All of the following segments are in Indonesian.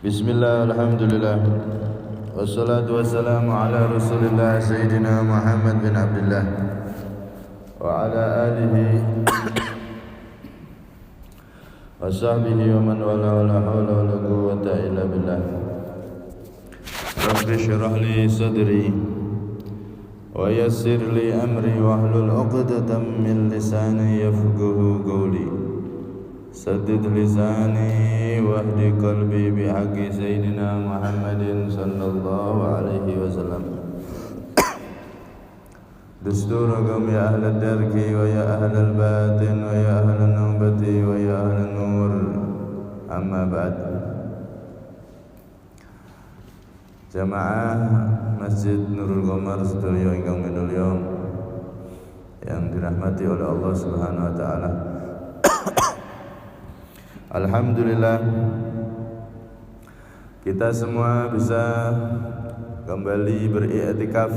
Bismillah, alhamdulillah, wassalatu wassalamu ala rasulillah Sayyidina Muhammad bin Abdullah wa ala alihi wa sahbihi wa man wala wa la hawla wa la quwwata illa billah. Rabbi syrah li sadri wa yassir li amri wahlul 'uqdatam min lisani yafqahu qawli. Saddid lisani wahdi qalbi bihaqqi Sayyidina Muhammadin sallallahu alaihi wasallam. Dusturakum ya ahlal darki wa ya ahlal batin wa ya ahlal nubati wa ya ahlal nur. Amma ba'd. Jamaah Masjid Nurul Qamar sedaya ingkang minulya yang dirahmati oleh Allah Subhanahu wa taala. Alhamdulillah, kita semua bisa kembali beriktikaf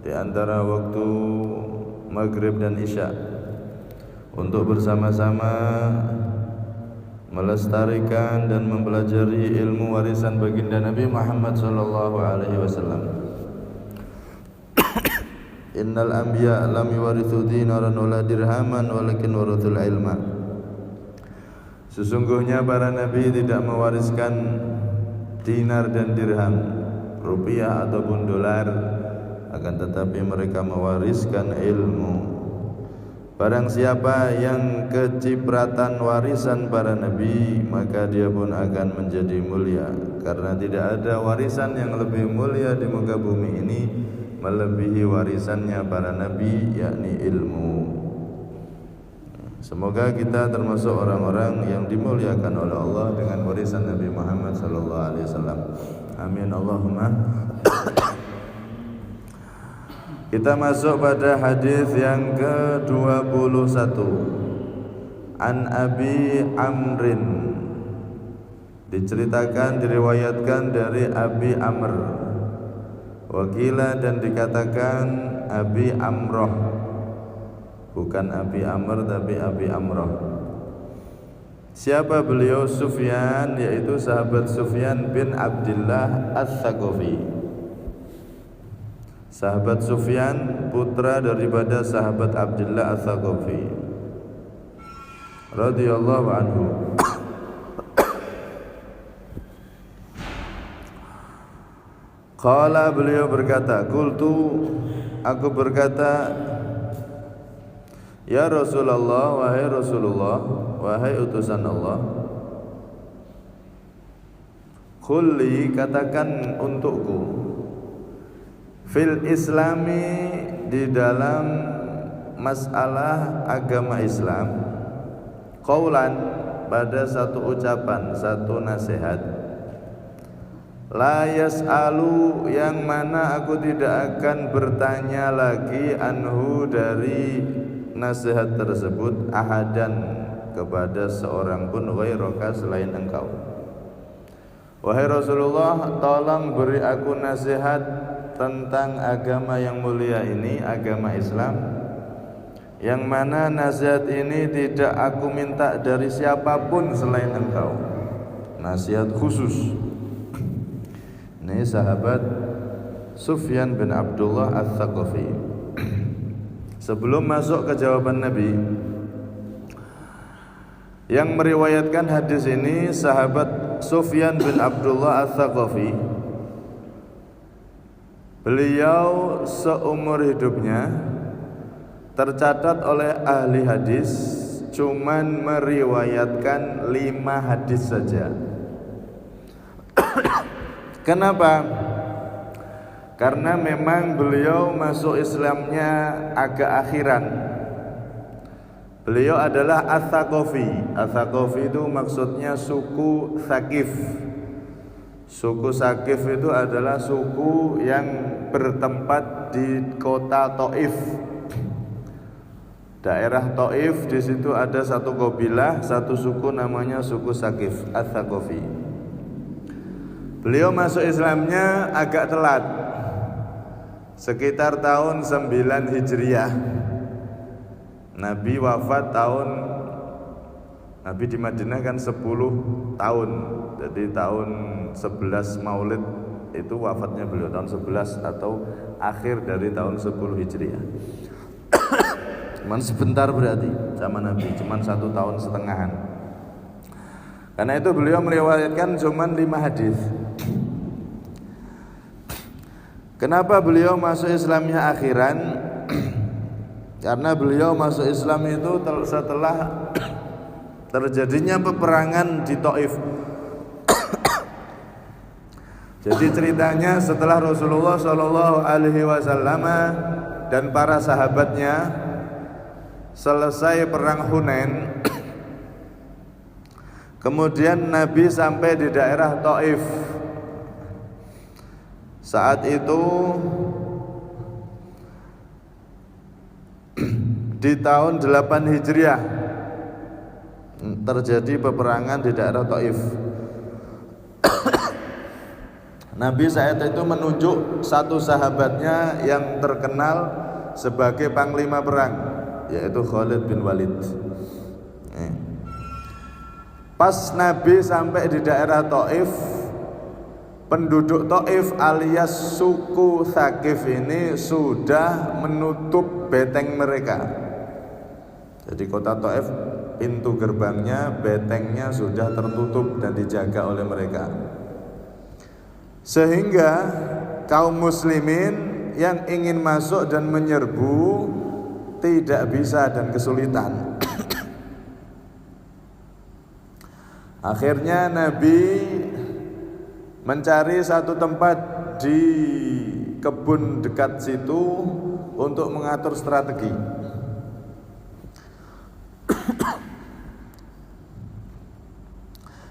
di antara waktu maghrib dan isya untuk bersama-sama melestarikan dan mempelajari ilmu warisan baginda Nabi Muhammad sallallahu alaihi wasallam. Innal anbiya lam yuwarithu dinaran wala dirhaman walakin warathul ilma. Sesungguhnya para nabi tidak mewariskan dinar dan dirham, rupiah ataupun dolar, akan tetapi mereka mewariskan ilmu. Barang siapa yang kecipratan warisan para nabi, maka dia pun akan menjadi mulia. Karena tidak ada warisan yang lebih mulia di muka bumi ini melebihi warisannya para nabi, yakni ilmu. Semoga kita termasuk orang-orang yang dimuliakan oleh Allah dengan warisan Nabi Muhammad sallallahu alaihi wasallam. Amin Allahumma. Kita masuk pada hadis yang ke-21. An Abi Amrin. Diceritakan, diriwayatkan dari Abi Amr. Wakila dan dikatakan Abi Amroh. Bukan Abi Amr tapi Abi Amrah. Siapa beliau? Sufyan, yaitu sahabat Sufyan bin Abdullah Ats-Tsaqafi. Sahabat Sufyan putra daripada sahabat Abdullah Ats-Tsaqafi radhiyallahu anhu. Qala, beliau berkata, qultu, aku berkata, ya Rasulullah, wahai Rasulullah, wahai utusan Allah, khulli, katakan untukku, fil islami, di dalam masalah agama Islam, qaulan, pada satu ucapan, satu nasihat, la yas'alu, yang mana aku tidak akan bertanya lagi, anhu, dari nasihat tersebut, ahadan, kepada seorang pun, ghairaka, selain engkau. Wahai Rasulullah, tolong beri aku nasihat tentang agama yang mulia ini, agama Islam, yang mana nasihat ini tidak aku minta dari siapapun selain engkau. Nasihat khusus. Ini sahabat Sufyan bin Abdullah Ats-Tsaqafi. Sebelum masuk ke jawaban Nabi, yang meriwayatkan hadis ini sahabat Sufyan bin Abdullah Ats-Tsaqafi. Beliau seumur hidupnya tercatat oleh ahli hadis cuman meriwayatkan 5 hadis saja. Kenapa? Karena memang beliau masuk Islamnya agak akhiran. Beliau adalah Ats-Tsaqafi. Ats-Tsaqafi itu maksudnya suku Tsaqif. Suku Tsaqif itu adalah suku yang bertempat di kota Thaif. Daerah Thaif, di situ ada satu qabilah, satu suku namanya suku Tsaqif, Ats-Tsaqafi. Beliau masuk Islamnya agak telat, sekitar tahun 9 Hijriah. Nabi wafat tahun, Nabi di Madinah kan 10 tahun Jadi tahun 11 Maulid itu wafatnya beliau, tahun 11 atau akhir dari tahun 10 Hijriah. Cuman sebentar berarti zaman Nabi, cuman 1 tahun setengahan. Karena itu beliau meriwayatkan cuman 5 hadis. Kenapa beliau masuk Islamnya akhiran? Karena beliau masuk Islam itu setelah terjadinya peperangan di Taif. Jadi ceritanya setelah Rasulullah SAW dan para sahabatnya selesai perang Hunain, kemudian Nabi sampai di daerah Taif. Saat itu di tahun 8 Hijriah terjadi peperangan di daerah Taif. Nabi saat itu menunjuk satu sahabatnya yang terkenal sebagai panglima perang, yaitu Khalid bin Walid. Pas Nabi sampai di daerah Taif, penduduk Taif alias suku Thaqif ini sudah menutup beteng mereka. Jadi kota Taif, pintu gerbangnya, betengnya sudah tertutup dan dijaga oleh mereka. Sehingga kaum muslimin yang ingin masuk dan menyerbu tidak bisa dan kesulitan. Akhirnya Nabi mencari satu tempat di kebun dekat situ untuk mengatur strategi.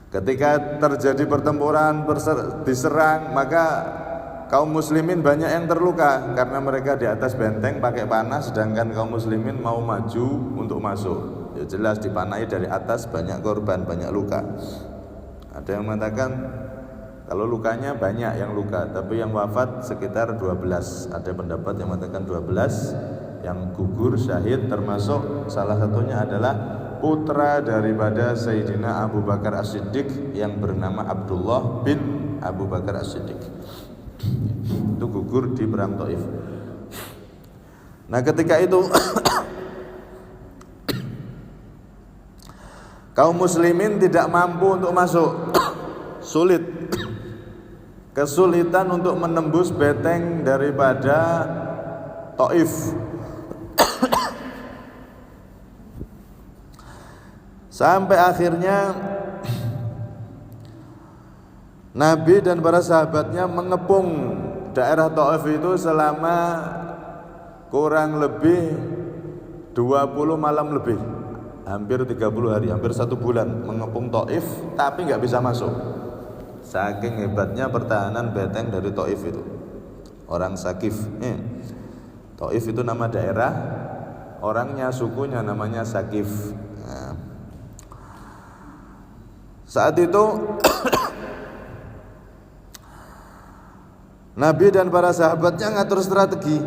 Ketika terjadi pertempuran, diserang, maka kaum muslimin banyak yang terluka karena mereka di atas benteng pakai panah, sedangkan kaum muslimin mau maju untuk masuk. Ya jelas dipanai dari atas, banyak korban, banyak luka. Ada yang mengatakan kalau lukanya banyak yang luka, tapi yang wafat sekitar 12. Ada pendapat yang mengatakan 12 yang gugur syahid, termasuk salah satunya adalah putra daripada Sayyidina Abu Bakar As-Siddiq yang bernama Abdullah bin Abu Bakar As-Siddiq. Itu gugur di perang Taif. Nah, ketika itu kaum muslimin tidak mampu untuk masuk. Sulit. Kesulitan untuk menembus beteng daripada Taif. Sampai akhirnya Nabi dan para sahabatnya mengepung daerah Taif itu selama kurang lebih 20 malam lebih, hampir 30 hari, hampir 1 bulan mengepung Taif, tapi nggak bisa masuk. Saking hebatnya pertahanan beteng dari Taif itu. Orang Sakif. Taif itu nama daerah, orangnya sukunya namanya Sakif. Nah, saat itu Nabi dan para sahabatnya ngatur strategi.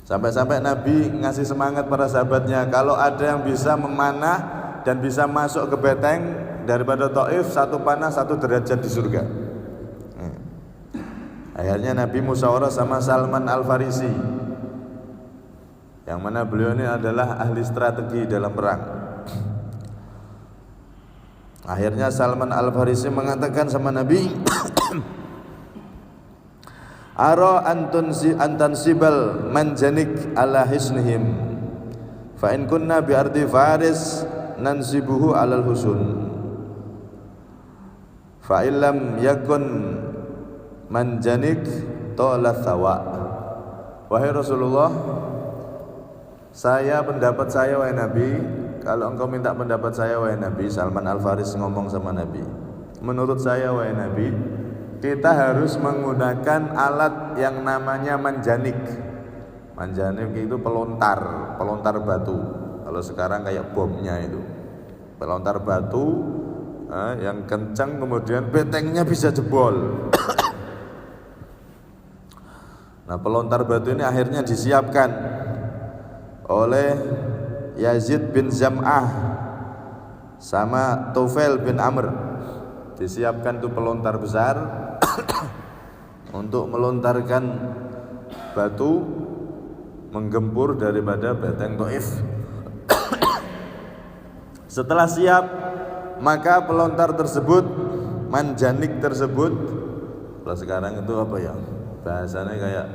Sampai-sampai Nabi ngasih semangat para sahabatnya, kalau ada yang bisa memanah dan bisa masuk ke beteng daripada Taif, 1 panah 1 derajat di surga. Akhirnya Nabi musyawarah sama Salman Al-Farisi, yang mana beliau ini adalah ahli strategi dalam perang. Akhirnya Salman Al-Farisi mengatakan sama Nabi, Ara antansibal manjanik ala hisnihim, fa in kunna bi ardi faris nansibuhu alal husun, fa illam yakun manjanik tola thawa. Wahai Rasulullah, pendapat saya wahai Nabi, kalau engkau minta pendapat saya wahai Nabi, Salman Al-Faris ngomong sama Nabi, menurut saya wahai Nabi, kita harus menggunakan alat yang namanya manjanik. Manjanik itu pelontar batu. Kalau sekarang kayak bomnya itu, pelontar batu yang kencang, kemudian betengnya bisa jebol. Nah, pelontar batu ini akhirnya disiapkan oleh Yazid bin Zam'ah sama Tufail bin Amr. Disiapkan tuh pelontar besar untuk melontarkan batu menggempur daripada benteng Taif. Setelah siap, maka pelontar tersebut, manjanik tersebut, kalau sekarang itu apa ya? Bahasanya kayak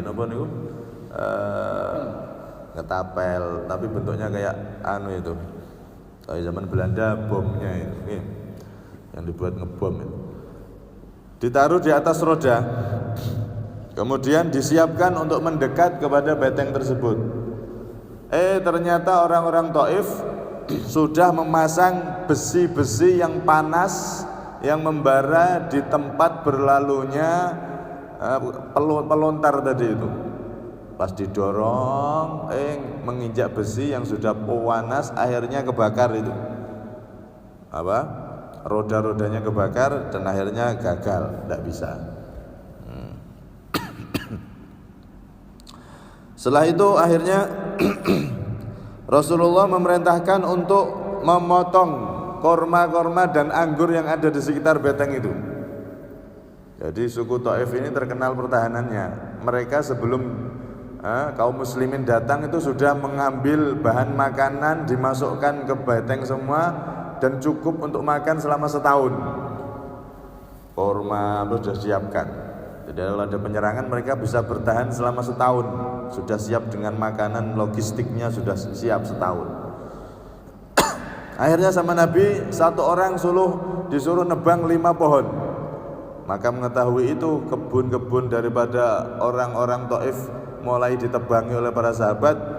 apa niku? Ketapel, tapi bentuknya kayak itu. Kalau zaman Belanda bomnya itu, yang dibuat ngebom itu. Ditaruh di atas roda, kemudian disiapkan untuk mendekat kepada benteng tersebut. Ternyata orang-orang Taif sudah memasang besi-besi yang panas yang membara di tempat berlalunya pelontar tadi itu. Pas didorong, menginjak besi yang sudah panas, akhirnya kebakar itu. Roda-rodanya kebakar dan akhirnya gagal, tidak bisa. Setelah itu akhirnya Rasulullah memerintahkan untuk memotong korma-korma dan anggur yang ada di sekitar benteng itu. Jadi suku Taif ini terkenal pertahanannya. Mereka sebelum kaum muslimin datang itu sudah mengambil bahan makanan, dimasukkan ke benteng semua dan cukup untuk makan selama setahun. Korma sudah siapkan. Jadi kalau ada penyerangan mereka bisa bertahan selama setahun. Sudah siap dengan makanan, logistiknya sudah siap setahun. Akhirnya sama Nabi, satu orang disuruh nebang 5 pohon. Maka mengetahui itu kebun-kebun daripada orang-orang Taif mulai ditebangi oleh para sahabat.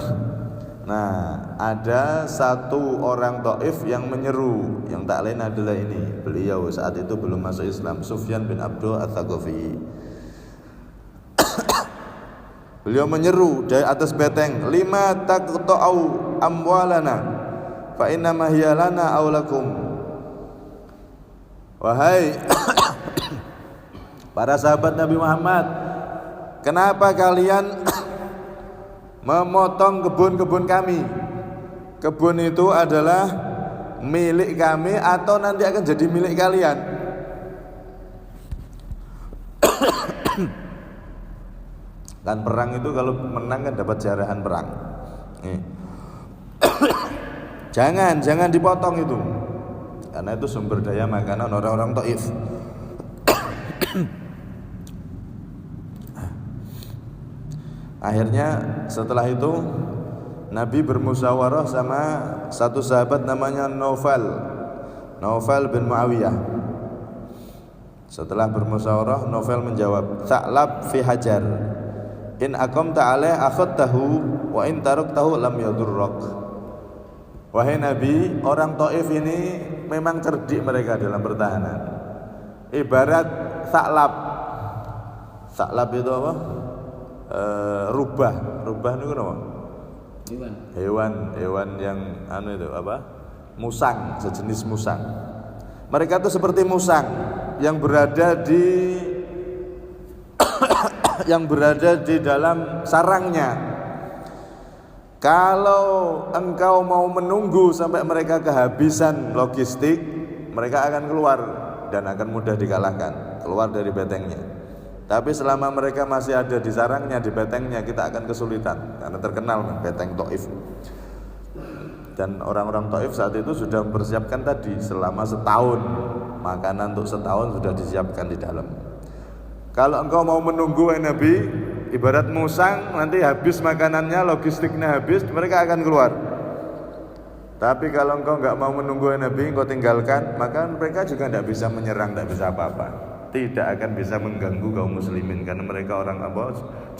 Nah, ada satu orang Taif yang menyeru, yang tak lain adalah ini. Beliau saat itu belum masuk Islam, Sufyan bin Abdul Ats-Tsaqafi. Beliau menyeru dari atas benteng, "Lima taqta'u amwalana fa inna ma hiya lana aw lakum." Wahai para sahabat Nabi Muhammad, kenapa kalian memotong kebun-kebun kami? Kebun itu adalah milik kami atau nanti akan jadi milik kalian. Kan perang itu kalau menang kan dapat jarahan perang. Jangan dipotong itu, karena itu sumber daya makanan orang-orang Taif. Akhirnya setelah itu Nabi bermusyawarah sama satu sahabat namanya Naufal bin Muawiyah. Setelah bermusyawarah, Naufal menjawab, "Tha'lab fi hajar. In aqamta alaih akhadtahu wa in taraktahu lam yadurrak." Wahai Nabi, orang Taif ini memang cerdik mereka dalam pertahanan. Ibarat Tha'lab. Tha'lab itu apa? Rubah itu apa? Hewan yang itu apa? Musang, sejenis musang. Mereka itu seperti musang yang berada di dalam sarangnya. Kalau engkau mau menunggu sampai mereka kehabisan logistik, mereka akan keluar dan akan mudah dikalahkan, keluar dari bentengnya. Tapi selama mereka masih ada di sarangnya, di bentengnya, kita akan kesulitan, karena terkenal benteng Taif. Dan orang-orang Taif saat itu sudah mempersiapkan tadi selama setahun, makanan untuk setahun sudah disiapkan di dalam. Kalau engkau mau menunggu Nabi, ibarat musang, nanti habis makanannya, logistiknya habis, mereka akan keluar. Tapi kalau engkau enggak mau menunggu Nabi, engkau tinggalkan, maka mereka juga tidak bisa menyerang, tidak bisa apa-apa. Tidak akan bisa mengganggu kaum muslimin, karena mereka orang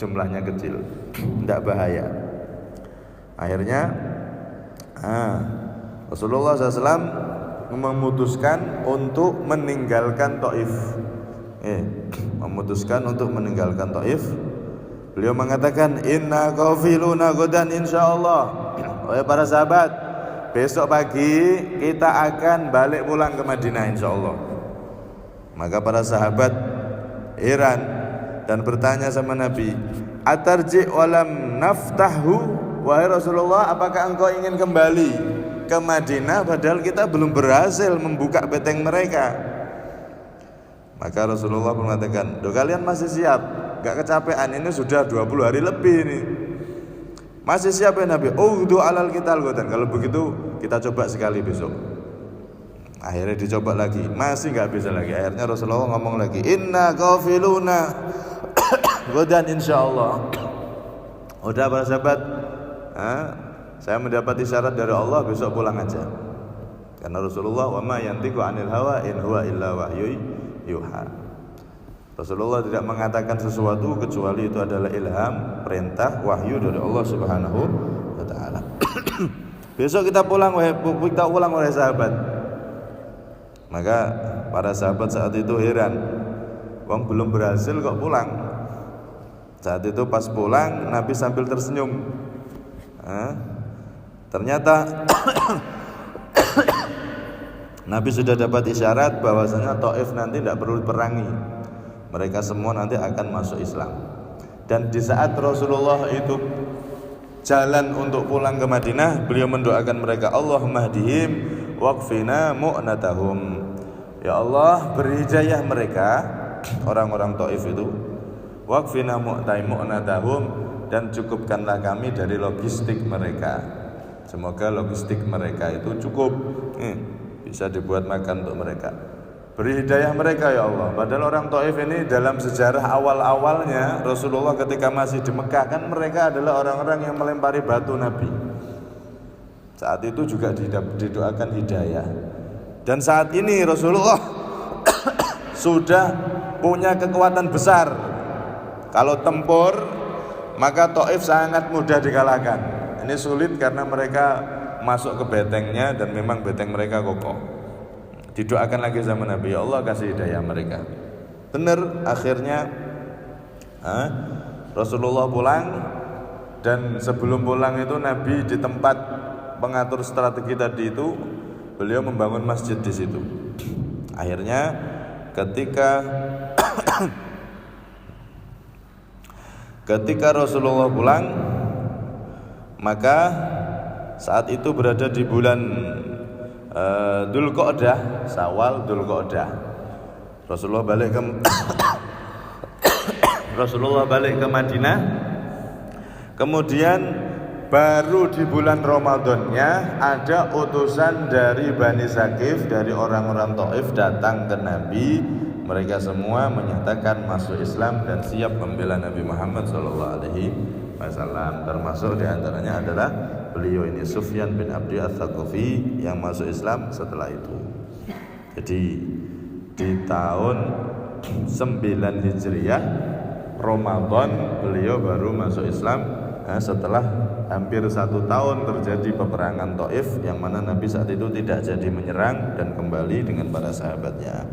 jumlahnya kecil, tidak bahaya. Akhirnya Rasulullah SAW memutuskan untuk meninggalkan Taif. Beliau mengatakan, "Inna qafiluna ghadan insyaallah." Wahai para sahabat, besok pagi kita akan balik pulang ke Madinah insyaallah. Maka para sahabat heran dan bertanya sama Nabi, "Atarji walam naftahu?" Wahai Rasulullah, apakah engkau ingin kembali ke Madinah padahal kita belum berhasil membuka beteng mereka. Maka Rasulullah mengatakan, kalian masih siap? Gak kecapean, ini sudah 20 hari lebih ini. Masih siap ya Nabi? Ughdu alal qital. Kalau begitu kita coba sekali besok. Akhirnya dicoba lagi, masih gak bisa lagi. Akhirnya Rasulullah ngomong lagi, inna qafiluna godan insyaallah. Udah para sahabat, saya mendapat isyarat dari Allah, besok pulang aja. Karena Rasulullah wa ma yantiqu 'anil hawa in huwa illa wahyu yuha. Rasulullah tidak mengatakan sesuatu kecuali itu adalah ilham, perintah, wahyu dari Allah Subhanahu wa taala. Besok kita pulang wahai sahabat. Maka para sahabat saat itu heran, wong belum berhasil kok pulang. Saat itu pas pulang Nabi sambil tersenyum. Ternyata Nabi sudah dapat isyarat bahwasanya Taif nanti tidak perlu perangi. Mereka semua nanti akan masuk Islam. Dan di saat Rasulullah itu jalan untuk pulang ke Madinah, beliau mendoakan mereka, Allahumma hdihim waqfina mu'natahum. Ya Allah, beri hidayah mereka, orang-orang Taif itu. Waqfina mu'natahum, dan cukupkanlah kami dari logistik mereka. Semoga logistik mereka itu cukup, bisa dibuat makan untuk mereka. Beri hidayah mereka ya Allah. Padahal orang Taif ini dalam sejarah awal-awalnya Rasulullah ketika masih di Mekah, kan mereka adalah orang-orang yang melempari batu Nabi. Saat itu juga didoakan hidayah. Dan saat ini Rasulullah sudah punya kekuatan besar. Kalau tempur, maka Taif sangat mudah dikalahkan. Ini sulit karena mereka masuk ke betengnya dan memang beteng mereka kokoh. Didoakan lagi sama Nabi, ya Allah kasih hidayah mereka. Benar, akhirnya Rasulullah pulang. Dan sebelum pulang itu Nabi di tempat pengatur strategi tadi itu, beliau membangun masjid di situ. Akhirnya ketika Rasulullah pulang, maka saat itu berada di bulan Dzulqa'dah, Syawal Dzulqa'dah. Rasulullah balik ke Madinah. Kemudian baru di bulan Ramadannya ada utusan dari Bani Saqif, dari orang-orang Taif datang ke Nabi. Mereka semua menyatakan masuk Islam dan siap membela Nabi Muhammad SAW. Termasuk diantaranya adalah beliau ini, Sufyan bin Abdi Ats-Tsaqafi, yang masuk Islam setelah itu. Jadi di tahun 9 Hijriah Ramadan beliau baru masuk Islam, setelah hampir 1 tahun terjadi peperangan Taif, yang mana Nabi saat itu tidak jadi menyerang dan kembali dengan para sahabatnya.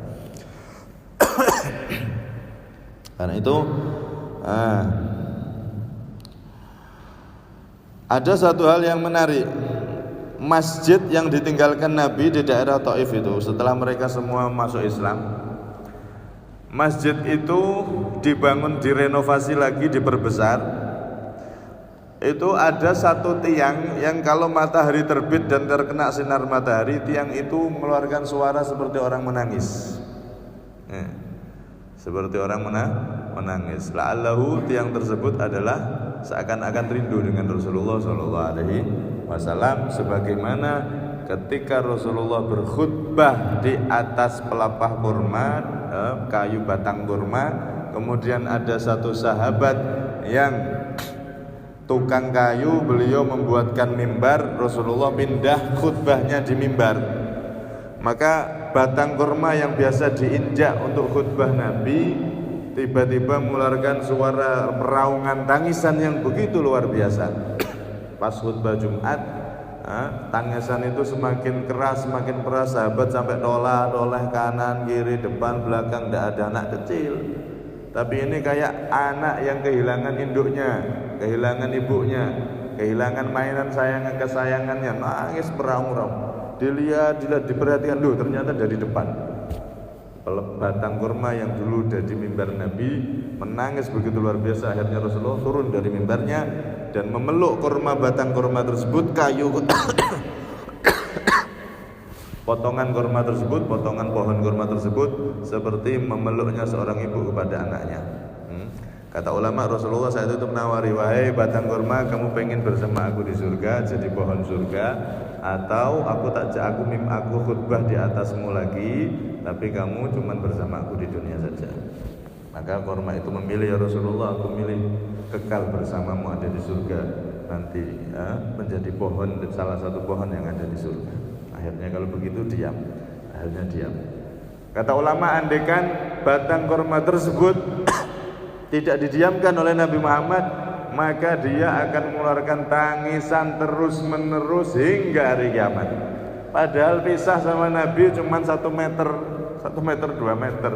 Karena itu ada satu hal yang menarik. Masjid yang ditinggalkan Nabi di daerah Taif itu, setelah mereka semua masuk Islam, masjid itu dibangun, direnovasi lagi, diperbesar. Itu ada satu tiang yang kalau matahari terbit dan terkena sinar matahari, tiang itu mengeluarkan suara seperti orang menangis. Seperti orang menangis. La'allahu, tiang tersebut adalah seakan-akan rindu dengan Rasulullah SAW, sebagaimana ketika Rasulullah berkhutbah di atas pelapah kurma, kayu batang kurma, kemudian ada satu sahabat yang tukang kayu, beliau membuatkan mimbar, Rasulullah pindah khutbahnya di mimbar. Maka batang kurma yang biasa diinjak untuk khutbah Nabi tiba-tiba mengeluarkan suara meraungan tangisan yang begitu luar biasa. Pas khutbah Jumat, tangisan itu semakin keras, sahabat sampai noleh kanan kiri depan belakang, tidak ada anak kecil. Tapi ini kayak anak yang kehilangan induknya, kehilangan ibunya, kehilangan mainan kesayangannya, nangis meraung-raung. Dilihat, diperhatikan, loh ternyata dari depan. Batang kurma yang dulu dari mimbar Nabi menangis begitu luar biasa. Akhirnya Rasulullah turun dari mimbarnya dan memeluk batang kurma tersebut, kayu potongan kurma tersebut, potongan pohon kurma tersebut seperti memeluknya seorang ibu kepada anaknya. Kata ulama, Rasulullah saat itu menawari, wahai batang kurma, kamu pengen bersama aku di surga, jadi pohon surga, atau aku khutbah di atasmu lagi, tapi kamu cuma bersama aku di dunia saja. Maka kurma itu memilih, ya Rasulullah, aku milih kekal bersamamu ada di surga nanti, menjadi pohon, salah satu pohon yang ada di surga. Akhirnya kalau begitu diam. Kata ulama, andaikan batang kurma tersebut tidak didiamkan oleh Nabi Muhammad, maka dia akan mengeluarkan tangisan terus menerus hingga hari kiamat. Padahal pisah sama Nabi cuma 1 meter 2 meter.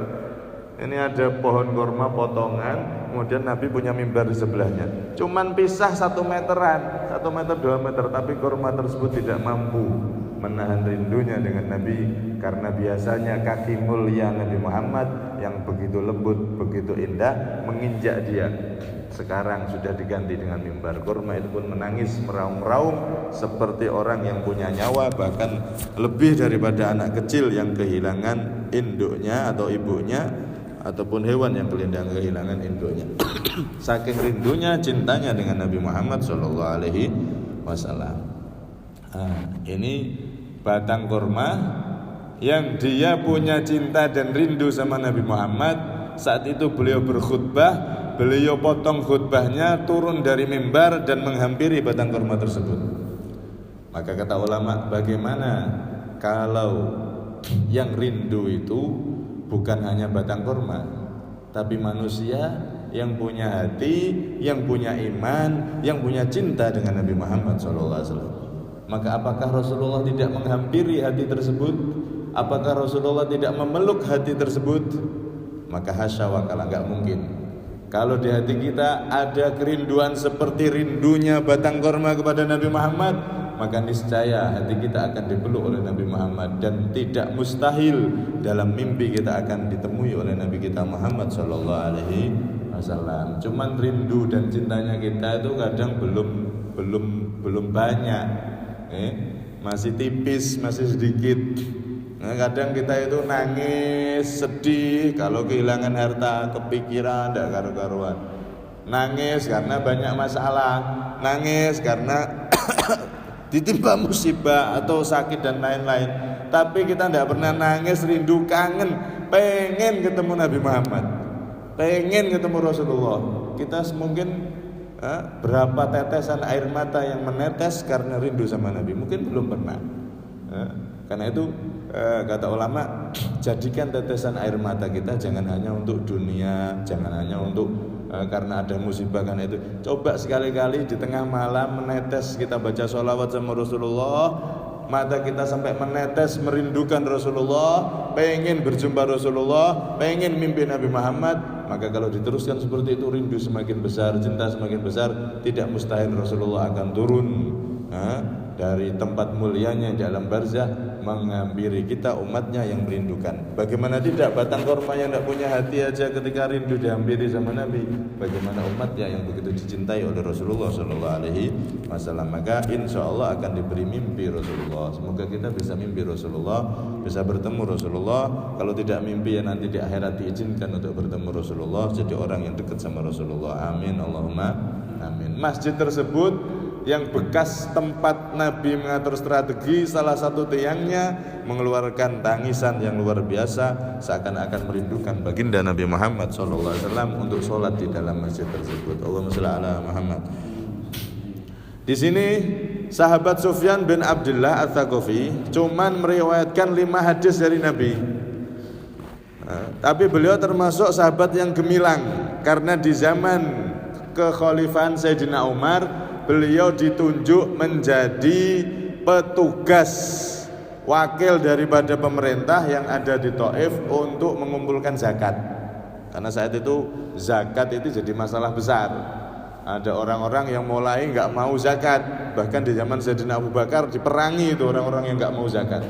Ini ada pohon kurma potongan, kemudian Nabi punya mimbar di sebelahnya. Cuman pisah 1 meteran, 1 meter 2 meter, tapi kurma tersebut tidak mampu menahan rindunya dengan Nabi, karena biasanya kaki mulia Nabi Muhammad yang begitu lembut, begitu indah menginjak dia. Sekarang sudah diganti dengan mimbar. Kurma itu pun menangis meraung-raung seperti orang yang punya nyawa, bahkan lebih daripada anak kecil yang kehilangan induknya atau ibunya, ataupun hewan yang kehilangan induknya. Saking rindunya, cintanya dengan Nabi Muhammad SAW. Ini batang kurma yang dia punya cinta dan rindu sama Nabi Muhammad. Saat itu beliau berkhutbah, beliau potong khutbahnya, turun dari mimbar dan menghampiri batang kurma tersebut. Maka kata ulama, bagaimana kalau yang rindu itu bukan hanya batang kurma, tapi manusia yang punya hati, yang punya iman, yang punya cinta dengan Nabi Muhammad SAW. Maka apakah Rasulullah tidak menghampiri hati tersebut? Apakah Rasulullah tidak memeluk hati tersebut? Maka hasya wa kala, enggak mungkin. Kalau di hati kita ada kerinduan seperti rindunya batang kurma kepada Nabi Muhammad, maka niscaya hati kita akan dipeluk oleh Nabi Muhammad, dan tidak mustahil dalam mimpi kita akan ditemui oleh Nabi kita Muhammad SAW. Cuman rindu dan cintanya kita itu kadang belum banyak. Masih tipis, masih sedikit. Kadang kita itu nangis, sedih kalau kehilangan harta, kepikiran, tidak karu-karuan. Nangis karena banyak masalah, nangis karena ditimpa musibah atau sakit dan lain-lain. Tapi kita tidak pernah nangis rindu, kangen, pengen ketemu Nabi Muhammad, pengen ketemu Rasulullah. Kita mungkin berapa tetesan air mata yang menetes karena rindu sama Nabi, mungkin belum pernah. Karena itu kata ulama, jadikan tetesan air mata kita jangan hanya untuk dunia, jangan hanya untuk karena ada musibah. Karena itu coba sekali-kali di tengah malam menetes, kita baca sholawat sama Rasulullah, mata kita sampai menetes merindukan Rasulullah, pengen berjumpa Rasulullah, pengen mimpi Nabi Muhammad. Maka kalau diteruskan seperti itu, rindu semakin besar, cinta semakin besar, tidak mustahil Rasulullah akan turun dari tempat mulianya di alam barzah menghampiri kita umatnya yang merindukan. Bagaimana tidak batang kurma yang tidak punya hati aja ketika rindu dihampiri sama Nabi, bagaimana umatnya yang begitu dicintai oleh Rasulullah SAW. Maka insya Allah akan diberi mimpi Rasulullah. Semoga kita bisa mimpi Rasulullah, bisa bertemu Rasulullah. Kalau tidak mimpi, ya nanti di akhirat diizinkan untuk bertemu Rasulullah, jadi orang yang dekat sama Rasulullah. Amin, Allahumma amin. Masjid tersebut yang bekas tempat Nabi mengatur strategi, salah satu tiangnya mengeluarkan tangisan yang luar biasa, seakan-akan merindukan baginda Nabi Muhammad SAW untuk sholat di dalam masjid tersebut. Allahumma shalli ala Muhammad. Di sini sahabat Sufyan bin Abdullah Ats-Tsaqafi cuman meriwayatkan 5 hadis dari Nabi. Tapi beliau termasuk sahabat yang gemilang, karena di zaman kekhalifahan Sayyidina Umar beliau ditunjuk menjadi petugas wakil daripada pemerintah yang ada di Taif untuk mengumpulkan zakat. Karena saat itu zakat itu jadi masalah besar. Ada orang-orang yang mulai enggak mau zakat. Bahkan di zaman Sayyidina Abu Bakar diperangi itu orang-orang yang enggak mau zakat.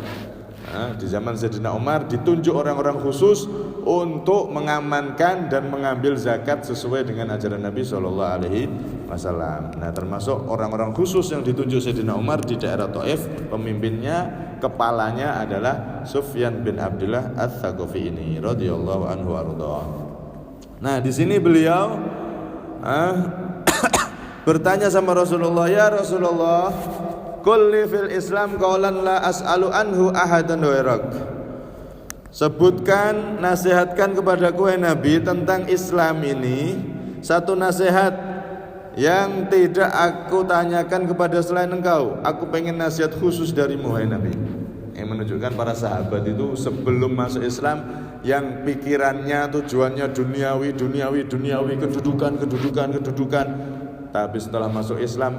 Di zaman Sayyidina Umar ditunjuk orang-orang khusus untuk mengamankan dan mengambil zakat sesuai dengan ajaran Nabi SAW. Nah, termasuk orang-orang khusus yang ditunjuk Sayyidina Umar di daerah Taif, pemimpinnya, kepalanya adalah Sufyan bin Abdullah Ats-Tsaqafi ini radhiyallahu anhu warḍah. Nah, di sini beliau bertanya sama Rasulullah, "Ya Rasulullah, kulli fil Islam qaulan la as'alu anhu ahadan ghairak." Sebutkan, nasihatkan kepadaku wahai Nabi tentang Islam ini satu nasihat yang tidak aku tanyakan kepada selain engkau. Aku pengen nasihat khusus darimu wahai Nabi. Yang menunjukkan para sahabat itu sebelum masuk Islam yang pikirannya, tujuannya duniawi, kedudukan. Tapi setelah masuk Islam,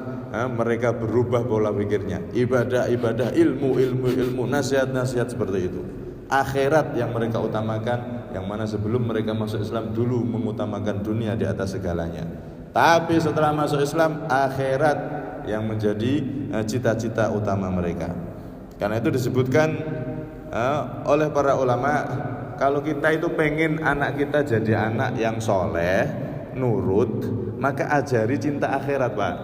mereka berubah pola pikirnya. Ibadah, ilmu, nasihat seperti itu. Akhirat yang mereka utamakan, yang mana sebelum mereka masuk Islam dulu mengutamakan dunia di atas segalanya. Tapi setelah masuk Islam, akhirat yang menjadi cita-cita utama mereka. Karena itu disebutkan oleh para ulama, kalau kita itu pengen anak kita jadi anak yang soleh, nurut, maka ajari cinta akhirat, Pak.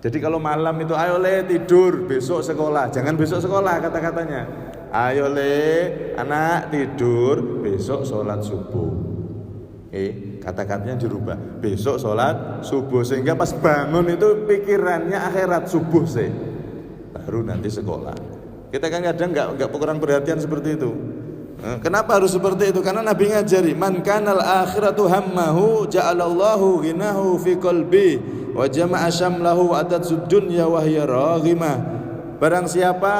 Jadi kalau malam itu ayo le tidur, besok sekolah. Jangan besok sekolah kata-katanya. Ayo le anak tidur, besok sholat subuh. Kata-katanya dirubah. Besok sholat subuh, sehingga pas bangun itu pikirannya akhirat, subuh sih. Baru nanti sekolah. Kita kan kadang enggak kurang perhatian seperti itu. Kenapa harus seperti itu? Karena Nabi ngajari, man kanal akhiratu hammahu ja'alallahu ghinahu fi qalbi wa jama'a syamlahu wa atatsud dunya wa hiya raghimah. Barang siapa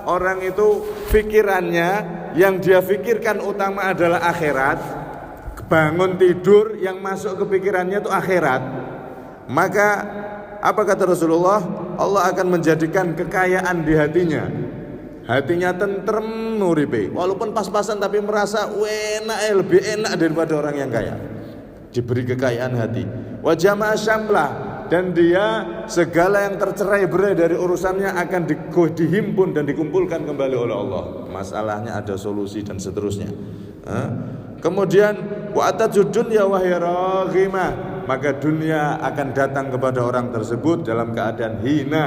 orang itu pikirannya yang dia pikirkan utama adalah akhirat, bangun tidur yang masuk ke pikirannya itu akhirat, maka apa kata Rasulullah? Allah akan menjadikan kekayaan di hatinya. Hatinya tentrem nuripe, walaupun pas-pasan tapi merasa lebih enak daripada orang yang kaya. Diberi kekayaan hati. Wa jama'a syamlah, dan dia segala yang tercerai-berai dari urusannya akan dihimpun dan dikumpulkan kembali oleh Allah. Masalahnya ada solusi dan seterusnya. Kemudian wa atatsud dunya wa hiya raghimah, maka dunia akan datang kepada orang tersebut dalam keadaan hina,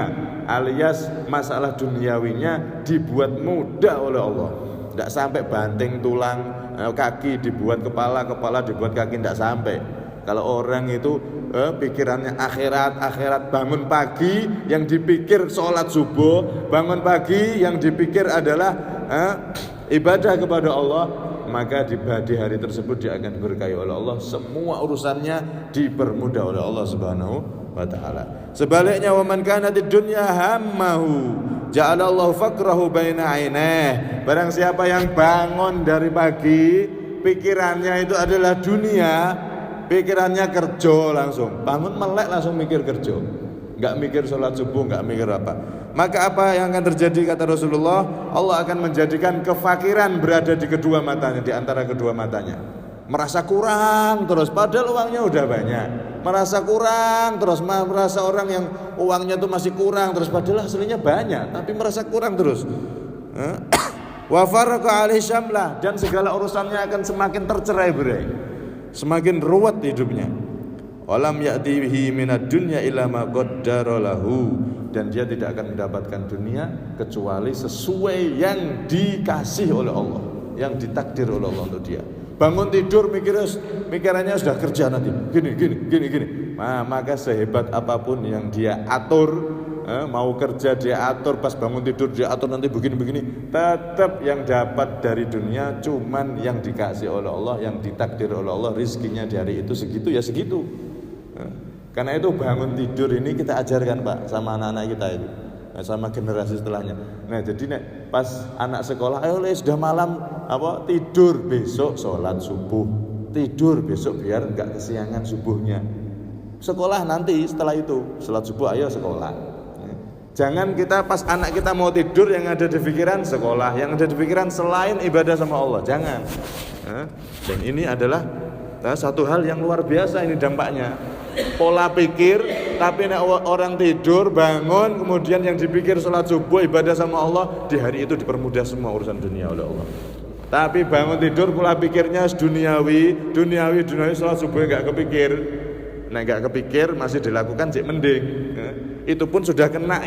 alias masalah duniawinya dibuat mudah oleh Allah. Tidak sampai banting tulang, kaki dibuat kepala dibuat kaki, tidak sampai. Kalau orang itu pikirannya akhirat, bangun pagi yang dipikir sholat subuh, bangun pagi yang dipikir adalah ibadah kepada Allah, maka di hari tersebut dia akan diberkahi oleh Allah. Semua urusannya dipermudah oleh Allah Subhanahu wa ta'ala. Sebaliknya, wa man kanatid dunya hammahu ja'alallahu faqrahu baina aineh. Barang siapa yang bangun dari pagi pikirannya itu adalah dunia, pikirannya kerja, langsung bangun melek langsung mikir kerja, enggak mikir sholat subuh, enggak mikir apa, maka apa yang akan terjadi kata Rasulullah? Allah akan menjadikan kefakiran berada di kedua matanya, di antara kedua matanya. Merasa kurang terus, padahal uangnya udah banyak. Merasa kurang terus, merasa orang yang uangnya itu masih kurang terus, padahal hasilnya banyak, tapi merasa kurang terus. Wa farqa alaihi syamlah, dan segala urusannya akan semakin tercerai-berai, semakin ruwet hidupnya. Walam ya'tihi minad dunya illa ma qaddara lahu, dan dia tidak akan mendapatkan dunia kecuali sesuai yang dikasih oleh Allah, yang ditakdir oleh Allah untuk dia. Bangun tidur mikirannya sudah kerja nanti gini. Nah, maka sehebat apapun yang dia atur, mau kerja dia atur, pas bangun tidur dia atur nanti begini, tetap yang dapat dari dunia cuman yang dikasih oleh Allah, yang ditakdir oleh Allah, rizkinya di hari itu segitu ya segitu. Karena itu bangun tidur ini kita ajarkan, Pak, sama anak-anak kita itu, sama generasi setelahnya. Nah, jadi pas anak sekolah, ayo sudah malam tidur, besok sholat subuh, tidur besok biar enggak kesiangan subuhnya. Sekolah nanti setelah itu, sholat subuh ayo sekolah. Jangan kita pas anak kita mau tidur yang ada di pikiran sekolah, yang ada di pikiran selain ibadah sama Allah, jangan. Dan ini adalah satu hal yang luar biasa ini dampaknya. pola pikir, tapi nek orang tidur bangun kemudian yang dipikir salat subuh ibadah sama Allah, di hari itu dipermudah semua urusan dunia oleh Allah. Tapi bangun tidur pola pikirnya duniawi salat subuh enggak kepikir. Nek enggak kepikir masih dilakukan cek mending. Itu pun sudah kena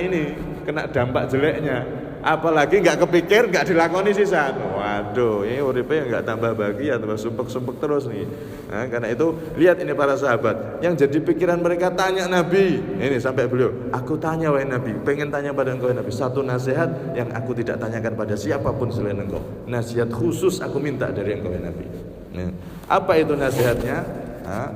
dampak jeleknya. Apalagi nggak kepikir, nggak dilakoni sisan. Waduh, ini uripe nggak tambah bahagia, tambah sumpek terus nih. Nah, karena itu lihat ini para sahabat yang jadi pikiran mereka tanya Nabi. Ini sampai beliau, aku tanya wahai Nabi, pengen tanya pada engkau Nabi satu nasihat yang aku tidak tanyakan pada siapapun selain engkau. Nasihat khusus aku minta dari engkau Nabi. Nah, apa itu nasihatnya? Nah,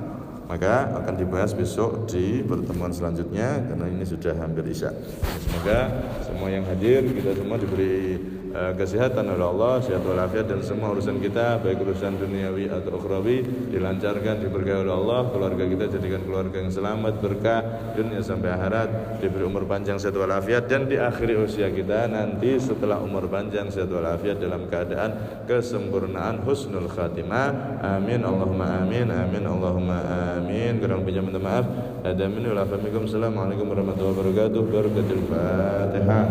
maka akan dibahas besok di pertemuan selanjutnya karena ini sudah hampir isya. Semoga semua yang hadir kita semua diberi kesehatan oleh Allah, sehat walafiat dan semua urusan kita baik urusan duniawi atau ukhrawi dilancarkan, diberkahi oleh Allah, keluarga kita jadikan keluarga yang selamat, berkah dunia sampai akhirat, diberi umur panjang sehat walafiat dan di akhir usia kita nanti setelah umur panjang sehat walafiat dalam keadaan kesempurnaan husnul khatimah. Amin Allahumma amin, amin Allahumma amin. Kurang pinjam minta maaf. Assalamualaikum warahmatullahi wabarakatuh. Barakatul Fatihah.